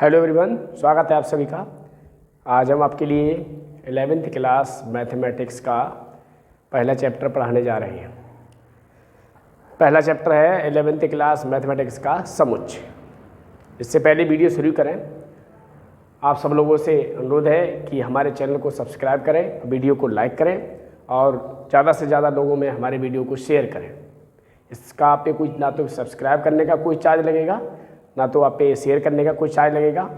Hello everyone, स्वागत है आप सभी का। आज हम आपके लिए 11th क्लास मैथमेटिक्स का पहला चैप्टर पढ़ाने जा रहे हैं। पहला चैप्टर है 11th क्लास मैथमेटिक्स का समुच्चय। इससे पहले वीडियो शुरू करें, आप सब लोगों से अनुरोध है कि हमारे चैनल को सब्सक्राइब करें, वीडियो को लाइक करें और ज़्यादा से ज़्यादा लोगों में हमारे वीडियो को शेयर करें। इसका आप पे कुछ ना तो सब्सक्राइब करने का कोई चार्ज लगेगा, ना तो आप पे शेयर करने का कोई चार्ज लगेगा।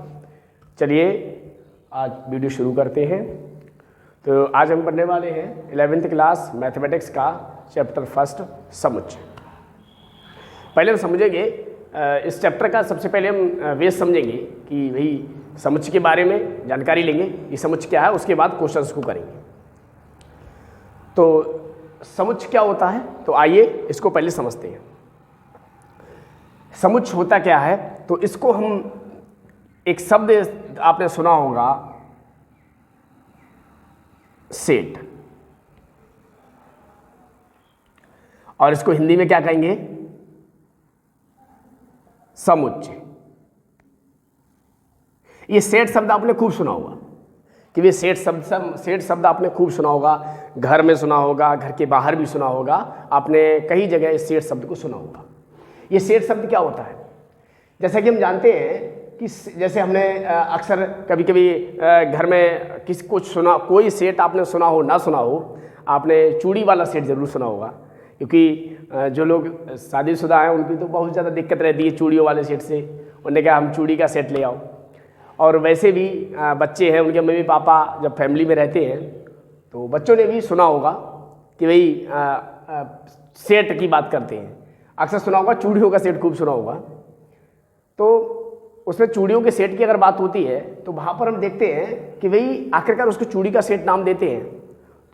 चलिए आज वीडियो शुरू करते हैं। तो आज हम पढ़ने वाले हैं 11th क्लास मैथमेटिक्स का चैप्टर फर्स्ट समुच्चय। पहले हम समझेंगे इस चैप्टर का, सबसे पहले हम बेस समझेंगे कि भाई समुच्चय के बारे में जानकारी लेंगे, ये समुच्चय क्या है, उसके बाद क्वेश्चंस को करेंगे। तो समुच्चय क्या होता है, तो आइए इसको पहले समझते हैं। समुच्चय होता क्या है, तो इसको हम एक शब्द आपने सुना होगा, सेट, और इसको हिंदी में क्या कहेंगे, समुच्चय। ये सेट शब्द आपने खूब सुना होगा कि वे सेट शब्द आपने खूब सुना होगा, घर में सुना होगा, घर के बाहर भी सुना होगा, आपने कई जगह इस सेट शब्द को सुना होगा। ये सेट शब्द क्या होता है, जैसा कि हम जानते हैं कि जैसे हमने अक्सर कभी कभी घर में किसी कुछ सुना, कोई सेट आपने सुना हो ना सुना हो, आपने चूड़ी वाला सेट ज़रूर सुना होगा, क्योंकि जो लोग शादीशुदा हैं उनकी तो बहुत ज़्यादा दिक्कत रहती है चूड़ियों वाले सेट से। उन्होंने कहा हम चूड़ी का सेट ले आओ। और वैसे भी बच्चे हैं, उनके मम्मी पापा जब फैमिली में रहते हैं तो बच्चों ने भी सुना होगा कि भाई सेट की बात करते हैं। अक्सर सुना होगा चूड़ियों का सेट, खूब सुना होगा। तो उसमें चूड़ियों के सेट की अगर बात होती है तो वहाँ पर हम देखते हैं कि भाई आखिरकार उसको चूड़ी का सेट नाम देते हैं,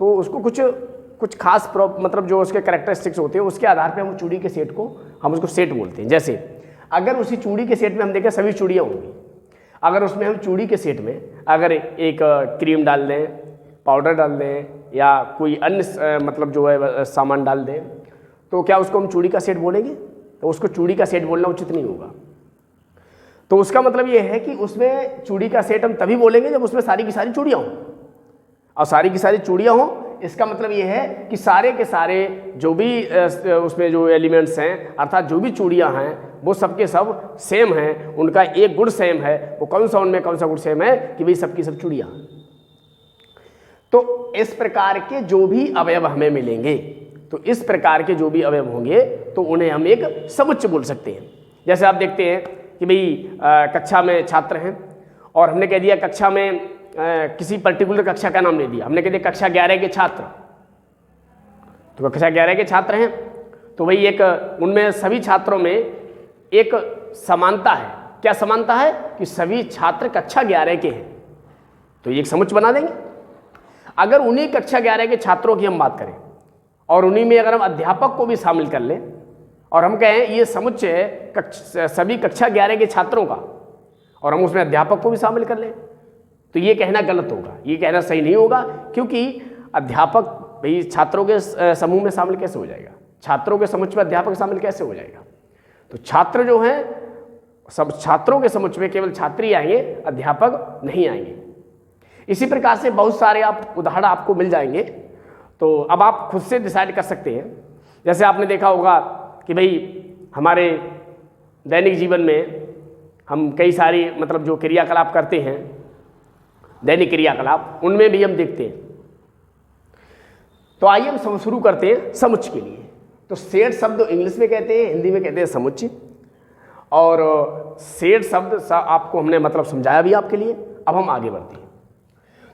तो उसको कुछ खास मतलब जो उसके कैरेक्टरिस्टिक्स होते हैं उसके आधार पे हम चूड़ी के सेट को हम उसको सेट बोलते हैं। जैसे अगर उसी चूड़ी के सेट में हम देखें सभी चूड़ियाँ होंगी, अगर उसमें हम चूड़ी के सेट में अगर एक क्रीम डाल दें, पाउडर डाल दें या कोई अन्य मतलब जो है सामान डाल दें, तो क्या उसको हम चूड़ी का सेट बोलेंगे? तो उसको चूड़ी का सेट बोलना उचित नहीं होगा। तो उसका मतलब ये है कि उसमें चूड़ी का सेट हम तभी बोलेंगे जब उसमें सारी की सारी चूड़ियाँ हों, और सारी की सारी चूड़ियाँ हों इसका मतलब ये है कि सारे के सारे जो भी उसमें जो एलिमेंट्स हैं, अर्थात जो भी चूड़ियाँ हैं वो सबके सब सेम हैं, उनका एक गुण सेम है। वो कौन सा, उनमें कौन सा गुण सेम है कि भाई सबकी सब चूड़ियाँ। तो इस प्रकार के जो भी अवयव हमें मिलेंगे, तो इस प्रकार के जो भी अवयव होंगे तो उन्हें हम एक समुच्चय बोल सकते हैं। जैसे आप देखते हैं कि भाई कक्षा में छात्र हैं और हमने कह दिया कक्षा में किसी पर्टिकुलर कक्षा का नाम ले दिया, हमने कह दिया कक्षा 11 के छात्र। तो कक्षा 11 के छात्र हैं तो भाई एक उनमें सभी छात्रों में एक समानता है। क्या समानता है कि सभी छात्र कक्षा 11 के हैं, तो ये एक समुच्चय बना देंगे। अगर उन्हीं कक्षा 11 के छात्रों की हम बात करें और उन्हीं में अगर हम अध्यापक को भी शामिल कर लें और हम कहें ये समुच्चय है सभी कक्षा 11 के छात्रों का, और हम उसमें अध्यापक को भी शामिल कर लें, तो ये कहना गलत होगा, ये कहना सही नहीं होगा। क्योंकि अध्यापक भाई छात्रों के समूह में शामिल कैसे हो जाएगा, छात्रों के समुच्चय में अध्यापक शामिल कैसे हो जाएगा? तो छात्र जो हैं सब छात्रों के समुच्चय में केवल छात्र ही आएंगे, अध्यापक नहीं आएंगे। इसी प्रकार से बहुत सारे आप उदाहरण आपको मिल जाएंगे, तो अब आप खुद से डिसाइड कर सकते हैं। जैसे आपने देखा होगा कि भाई हमारे दैनिक जीवन में हम कई सारी मतलब जो क्रियाकलाप करते हैं, दैनिक क्रियाकलाप, उनमें भी हम देखते हैं। तो आइए हम शुरू करते हैं समुच्चय के लिए। तो सेट शब्द इंग्लिश में कहते हैं, हिंदी में कहते हैं समुच्चय। और सेट शब्द आपको हमने मतलब समझाया भी आपके लिए। अब हम आगे बढ़ते हैं।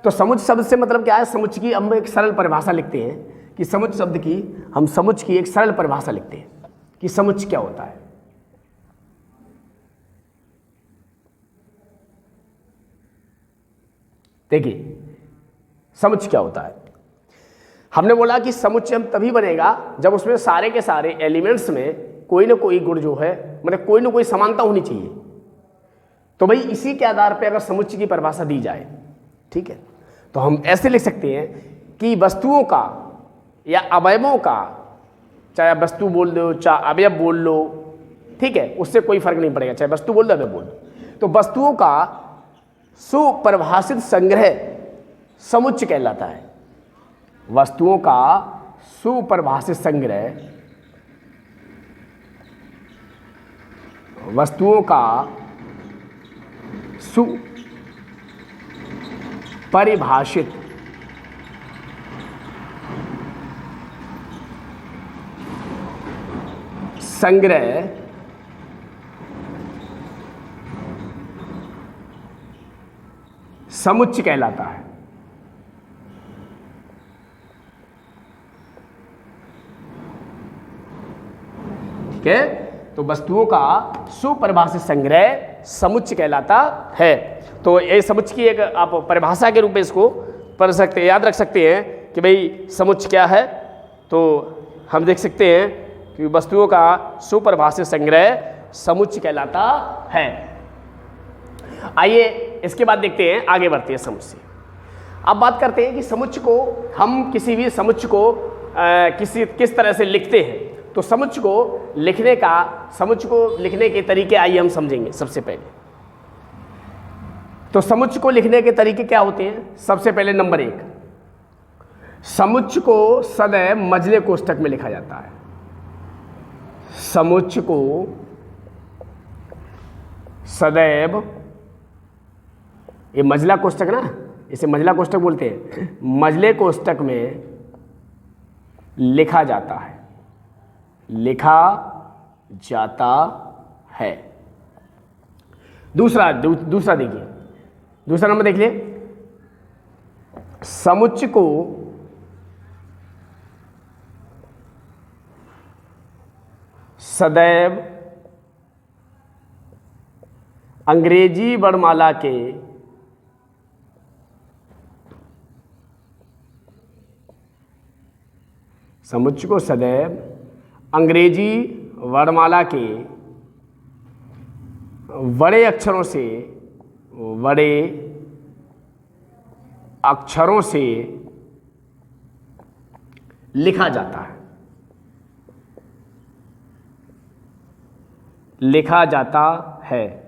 तो समुच्चय शब्द से मतलब क्या है, समुच्चय की हम एक सरल परिभाषा लिखते हैं कि समुच्चय शब्द की हम समुच्चय की एक सरल परिभाषा लिखते हैं कि समुच्चय क्या होता है। देखिए समुच्चय क्या होता है, हमने बोला कि समुच्चय हम तभी बनेगा जब उसमें सारे के सारे एलिमेंट्स में कोई ना कोई गुण जो है, मतलब कोई ना कोई समानता होनी चाहिए। तो भाई इसी के आधार पर अगर समुच्चय की परिभाषा दी जाए, ठीक है, तो हम ऐसे लिख सकते हैं कि वस्तुओं का या अवयवों का, चाहे वस्तु बोल दो चाहे अवयव बोल लो, ठीक है, उससे कोई फर्क नहीं पड़ेगा, चाहे वस्तु बोल दो अवयव बोल दो, तो वस्तुओं का सुपरिभाषित संग्रह समुच्चय कहलाता है। वस्तुओं का सुपरिभाषित संग्रह, वस्तुओं का सुपरिभाषित संग्रह समुच्चय कहलाता है। ठीक है, तो वस्तुओं का सुपरिभाषित संग्रह समुच्चय कहलाता है। तो ये समुच्चय की एक आप परिभाषा के रूप में इसको पढ़ सकते हैं, याद रख सकते हैं कि भाई समुच्चय क्या है। तो हम देख सकते हैं कि वस्तुओं का सुपरिभाषित संग्रह समुच्चय कहलाता है। आइए इसके बाद देखते हैं, आगे बढ़ते हैं समुच्चय। अब बात करते हैं कि समुच्चय को हम किसी भी समुच्चय को किस तरह से लिखते हैं। तो समुच्चय को लिखने के तरीके आइए हम समझेंगे। सबसे पहले तो समुच्चय को लिखने के तरीके क्या होते हैं। सबसे पहले नंबर 1, समुच्चय को सदैव मझले कोष्ठक में लिखा जाता है। समुच्चय को सदैव, ये मझला कोष्ठक ना, इसे मझला कोष्ठक बोलते हैं, मझले कोष्ठक में लिखा जाता है, लिखा जाता है। दूसरा देखिए, दूसरा नंबर देख लिए, समुच्चय को सदैव अंग्रेजी वर्णमाला के समुच्चय को सदैव अंग्रेजी वर्णमाला के बड़े अक्षरों से लिखा जाता है, लिखा जाता है।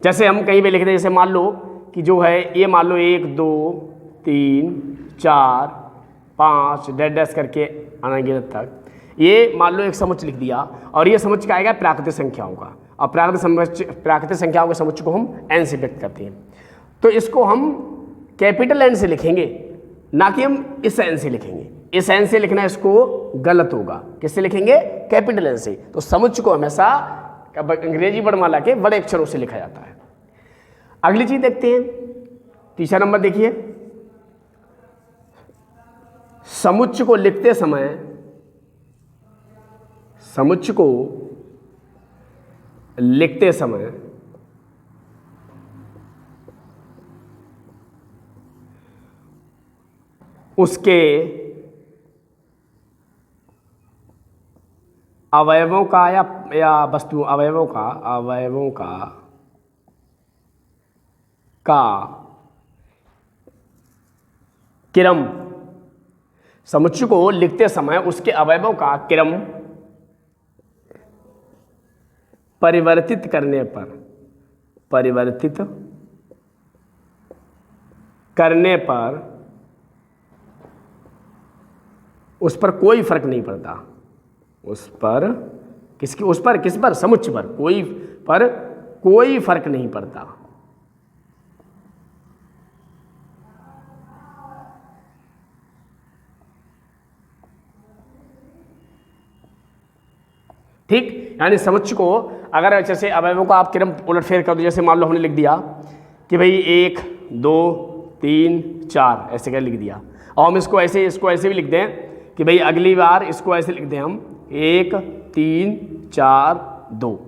जैसे हम कहीं पे लिखते हैं, जैसे मान लो कि जो है ये मान लो 1 2 3 4 5 डैश करके अनगिनत तक, ये मान लो एक समुच्चय लिख दिया, और ये समुच्चय का आएगा प्राकृतिक संख्याओं का, और प्राकृतिक संख्याओं के समुच्चय को हम n से व्यक्त करते हैं। तो इसको हम कैपिटल N से लिखेंगे, ना कि हम इस n से लिखेंगे। इस n से लिखना इसको गलत होगा। किससे लिखेंगे? कैपिटल N से। तो समुच्चय को हमेशा अंग्रेजी वर्णमाला के बड़े अक्षरों से लिखा जाता है। अगली चीज देखते हैं, तीसरा नंबर देखिए, समुच्चय को लिखते समय, समुच्चय को लिखते समय उसके अवयवों का या वस्तु अवयवों का क्रम, समुच्चय को लिखते समय उसके अवयवों का क्रम परिवर्तित करने पर उस पर कोई फर्क नहीं पड़ता। किस पर? समुच्चय पर कोई फर्क नहीं पड़ता। ठीक, यानी समुच्चय को अगर जैसे अवयवों का आप क्रम उलटफेर कर दो, जैसे मान लो हमने लिख दिया कि भाई 1 2 3 4 ऐसे कर लिख दिया, और हम इसको ऐसे भी लिख दें कि भाई अगली बार इसको ऐसे लिख दें हम 1 3 4 2।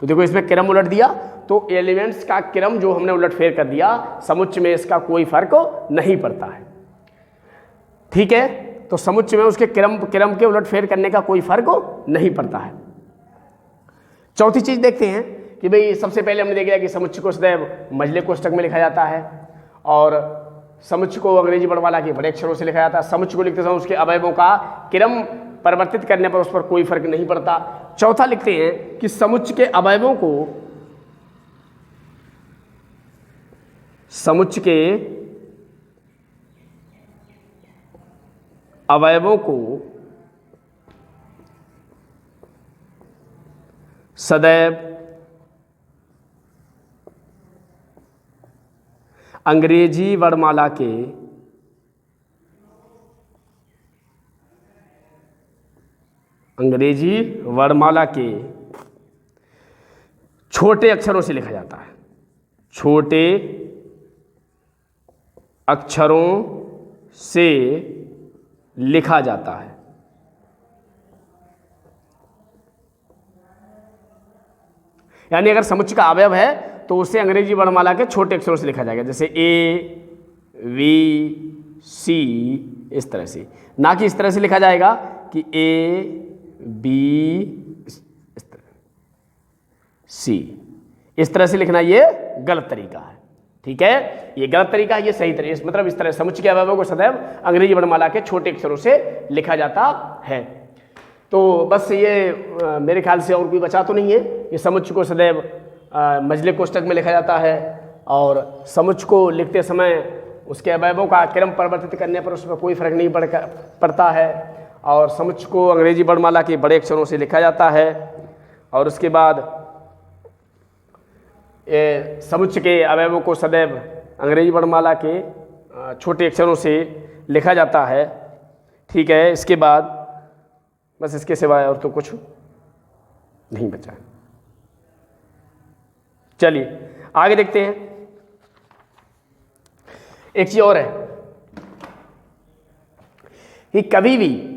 तो देखो इसमें क्रम उलट दिया, तो एलिमेंट्स का क्रम जो हमने उलटफेर कर दिया, समुच्चय में इसका कोई फर्क नहीं पड़ता है। ठीक है, तो समुच्चय में उसके क्रम के उलटफेर करने का कोई फर्क नहीं पड़ता है। चौथी चीज देखते हैं कि भाई सबसे पहले हमने देख लिया कि समुच्चय को सदैव मझले कोष्ठक में लिखा जाता है, और समुच्चय को अंग्रेजी वर्णमाला के बड़े अक्षरों से लिखा जाता है। समुच्चय को लिखते समय उसके अवयवों का क्रम परिवर्तित करने पर उस पर कोई फर्क नहीं पड़ता। चौथा लिखते हैं कि समुच्चय के अवयवों को समुच्चय के अवयवों को सदैव अंग्रेजी वर्णमाला के छोटे अक्षरों से लिखा जाता है। छोटे अक्षरों से लिखा जाता है। यानी अगर समुच्चय का अवयव है तो उसे अंग्रेजी वर्णमाला के छोटे अक्षरों से लिखा जाएगा, जैसे ए, वी, सी, इस तरह से। ना कि इस तरह से लिखा जाएगा कि ए, बी, इस तरह, सी। इस तरह से लिखना ये गलत तरीका है। ठीक है, ये गलत तरीका है, ये सही तरीका। मतलब इस तरह समुच्चय के अवयवों को सदैव अंग्रेजी वर्णमाला के छोटे अक्षरों से लिखा जाता है। तो बस ये मेरे ख्याल से और कोई बचा तो नहीं है। ये समुच्चय को सदैव मझले कोष्ठक में लिखा जाता है और समुच्चय को लिखते समय उसके अवयवों का क्रम परिवर्तित करने पर उसमें कोई फर्क नहीं पड़ता है। और समुच्चय को अंग्रेजी वर्णमाला के बड़े अक्षरों से लिखा जाता है और उसके बाद समुच्चय के अवयवों को सदैव अंग्रेजी वर्णमाला के छोटे अक्षरों से लिखा जाता है। ठीक है, इसके बाद बस इसके सिवाय और तो कुछ नहीं बचा है। चलिए आगे देखते हैं। एक चीज और है कि कभी भी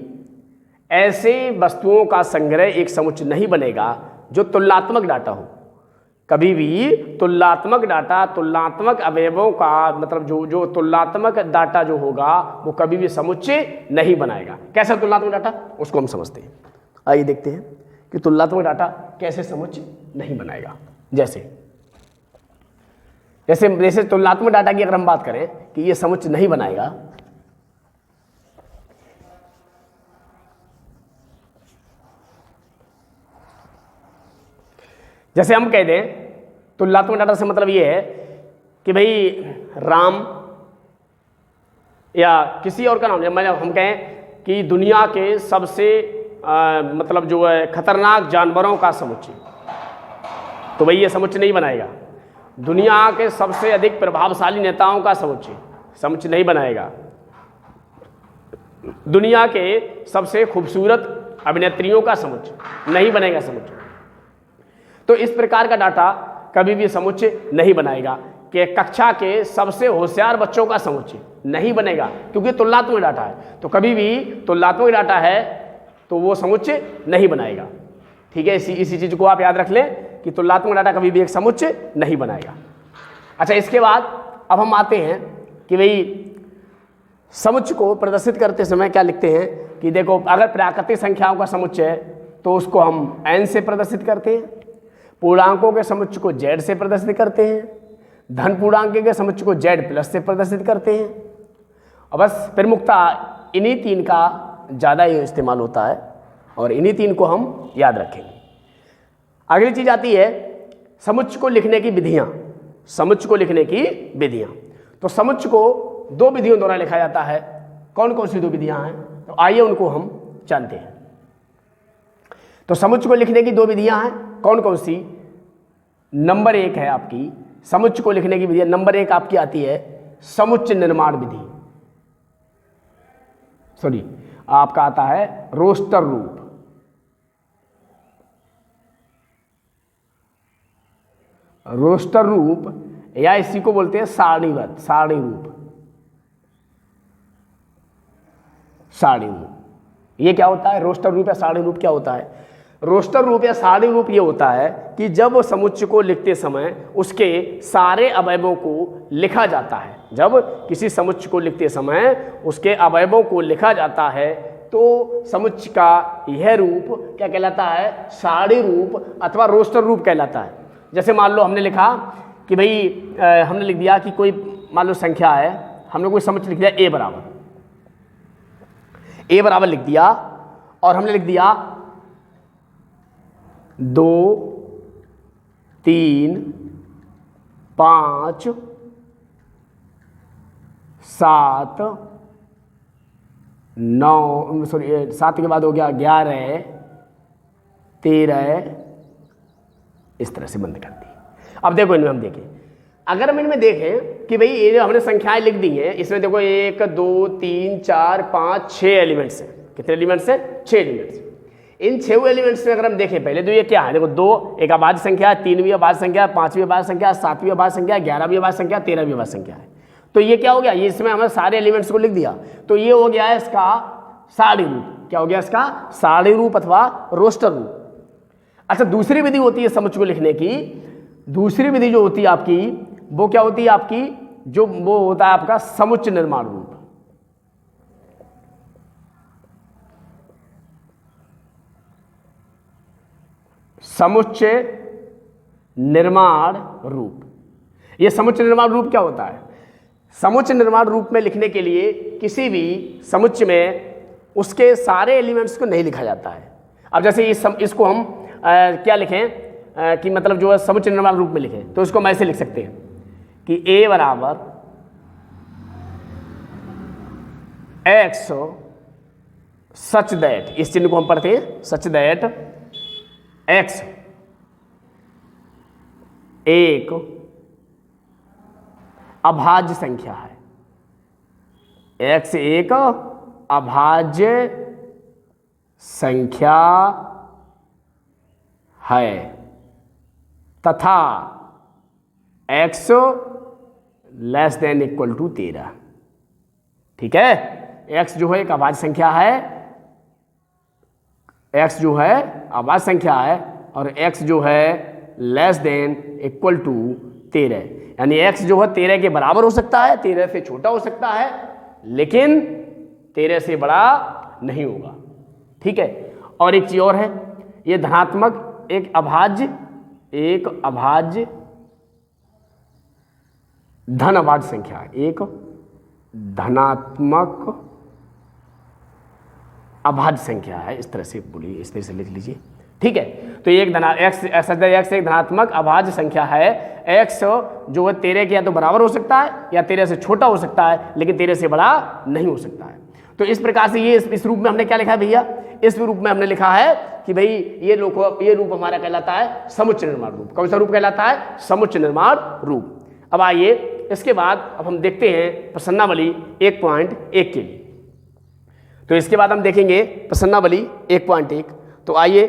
ऐसे वस्तुओं का संग्रह एक समुच्चय नहीं बनेगा जो तुलनात्मक डाटा हो। कभी भी तुलनात्मक डाटा, तुलनात्मक अवयवों का मतलब जो तुलनात्मक डाटा जो होगा वो कभी भी समुच्चय नहीं बनाएगा। कैसा तुलनात्मक डाटा, उसको हम समझते हैं। आइए देखते हैं कि तुलनात्मक डाटा कैसे समुच्चय नहीं बनाएगा। जैसे तुलनात्मक डाटा की अगर हम बात करें कि ये समुच्चय नहीं बनाएगा, जैसे हम कह दें तुलनात्मक डाटा से मतलब ये है कि भाई राम या किसी और का नाम, मतलब हम कहें कि दुनिया के सबसे मतलब जो है खतरनाक जानवरों का समुच्चय, तो भाई ये समुच्चय नहीं बनाएगा। दुनिया के सबसे अधिक प्रभावशाली नेताओं का समुच्चय नहीं बनाएगा। दुनिया के सबसे खूबसूरत अभिनेत्रियों का समुच्चय नहीं बनेगा समुच्चय। तो इस प्रकार का डाटा कभी भी समुच्चय नहीं बनाएगा। कि कक्षा के सबसे होशियार बच्चों का समुच्चय नहीं बनेगा, क्योंकि तुलनात्मक डाटा है। तो कभी भी तुलनात्मक डाटा है तो वो समुच्चय नहीं बनाएगा। ठीक है, इसी चीज को आप याद रख लें कि तुलनात्मक डाटा कभी भी एक समुच्चय नहीं बनाएगा। अच्छा, इसके बाद अब हम आते हैं कि भाई समुच्चय को प्रदर्शित करते समय क्या लिखते हैं कि देखो, अगर प्राकृतिक संख्याओं का समुच्चय है तो उसको हम n से प्रदर्शित करते हैं, पूर्णांकों के समुच्चय को z से प्रदर्शित करते हैं, धन पूर्णांक के समुच्चय को z प्लस से प्रदर्शित करते हैं। और बस प्रमुखता इन्हीं तीन का ज़्यादा इस्तेमाल होता है और इन्हीं तीन को हम याद रखेंगे। अगली चीज आती है समुच्चय को लिखने की विधियां। समुच्चय को लिखने की विधियां, तो समुच्चय को दो विधियों द्वारा लिखा जाता है। कौन कौन सी दो विधियां हैं, तो आइए उनको हम जानते हैं। तो समुच्चय को लिखने की दो विधियां हैं, कौन कौन सी। नंबर एक है आपकी समुच्चय को लिखने की विधि, नंबर एक आपकी आती है समुच्चय निर्माण विधि। सॉरी, आपका आता है रोस्टर रूप। रोस्टर रूप या इसी को बोलते हैं सारणीबद्ध, सारणी रूप। सारणी रूप ये क्या होता है, रोस्टर रूप या सारणी रूप क्या होता है। रोस्टर रूप या सारणी रूप ये होता है कि जब वो समुच्चय को लिखते समय उसके सारे अवयवों को लिखा जाता है। जब किसी समुच्चय को लिखते समय उसके अवयवों को लिखा जाता है तो समुच्चय का यह रूप क्या कहलाता है, सारणी रूप अथवा रोस्टर रूप कहलाता है। जैसे मान लो हमने लिखा कि भाई हमने लिख दिया कि कोई मान लो संख्या है, हमने कोई समुच्चय लिख दिया ए बराबर लिख दिया और हमने लिख दिया 2, 3, 5, 7 9 सॉरी 7 के बाद हो गया 11 13, इस तरह से बंद कर दी। अब देखो इनमें हम देखें, अगर हम इनमें देखें कि भाई ये जो हमने संख्याएं लिख दी हैं, इसमें देखो 1 2 3 4 5 6 एलिमेंट्स हैं। कितने एलिमेंट्स हैं? 6 एलिमेंट्स। इन 6 एलिमेंट्स में अगर हम देखें, पहले तो ये क्या है, देखो 2 एक अभाज्य संख्या है, 3वीं अभाज्य संख्या है, 5वीं अभाज्य संख्या है, 7वीं अभाज्य संख्या है, 11वीं अभाज्य संख्या है, 13वीं अभाज्य संख्या है। तो ये क्या हो गया, ये इसमें हमने सारे एलिमेंट्स को लिख दिया, तो ये हो गया है इसका सारणी रूप। क्या हो गया इसका? सारणी रूप अथवा रोस्टर रूप। अच्छा, दूसरी विधि होती है समुच्चय को लिखने की। दूसरी विधि जो होती है आपकी, वो क्या होती है आपकी, जो वो होता है आपका समुच्चय निर्माण रूप। समुच्चय निर्माण रूप। यह समुच्चय निर्माण रूप क्या होता है? समुच्चय निर्माण रूप में लिखने के लिए किसी भी समुच्चय में उसके सारे एलिमेंट्स को नहीं लिखा जाता है। अब जैसे इसको हम क्या लिखें कि मतलब जो है समुच्चय निर्माण रूप में लिखें, तो इसको हम ऐसे लिख सकते हैं कि a बराबर x सच दैट, इस चिन्ह को हम पढ़ते हैं सच दैट x एक अभाज्य संख्या है। x एक अभाज्य संख्या है तथा x less than equal to 13। ठीक है, x जो है एक अभाज्य संख्या है, x जो है अभाज्य संख्या है, और x जो है लेस देन इक्वल टू 13, यानी x जो है 13 के बराबर हो सकता है, 13 से छोटा हो सकता है, लेकिन 13 से बड़ा नहीं होगा। ठीक है, और एक चीज और है, ये धनात्मक एक अभाज्य धन अभाज्य संख्या है, एक धनात्मक अभाज्य संख्या है। इस तरह से बोलिए, इस तरह से लिख लीजिए। ठीक है, तो ये एक x एक धनात्मक अभाज्य संख्या है। x जो है 13 के या तो बराबर हो सकता है या 13 से छोटा हो सकता है, लेकिन 13 से बड़ा नहीं हो सकता है। तो इस प्रकार से ये इस रूप में हमने क्या लिखा है भैया? इस रूप में हमने लिखा है कि भाई ये रूप हमारा कहलाता है समुच्चय निर्माण रूप। कौन सा रूप कहलाता है? समुच्चय निर्माण रूप। अब आइए इसके बाद अब हम देखते हैं प्रश्नावली 1.1 के लिए। तो इसके बाद हम देखेंगे प्रश्नावली 1.1। तो आइए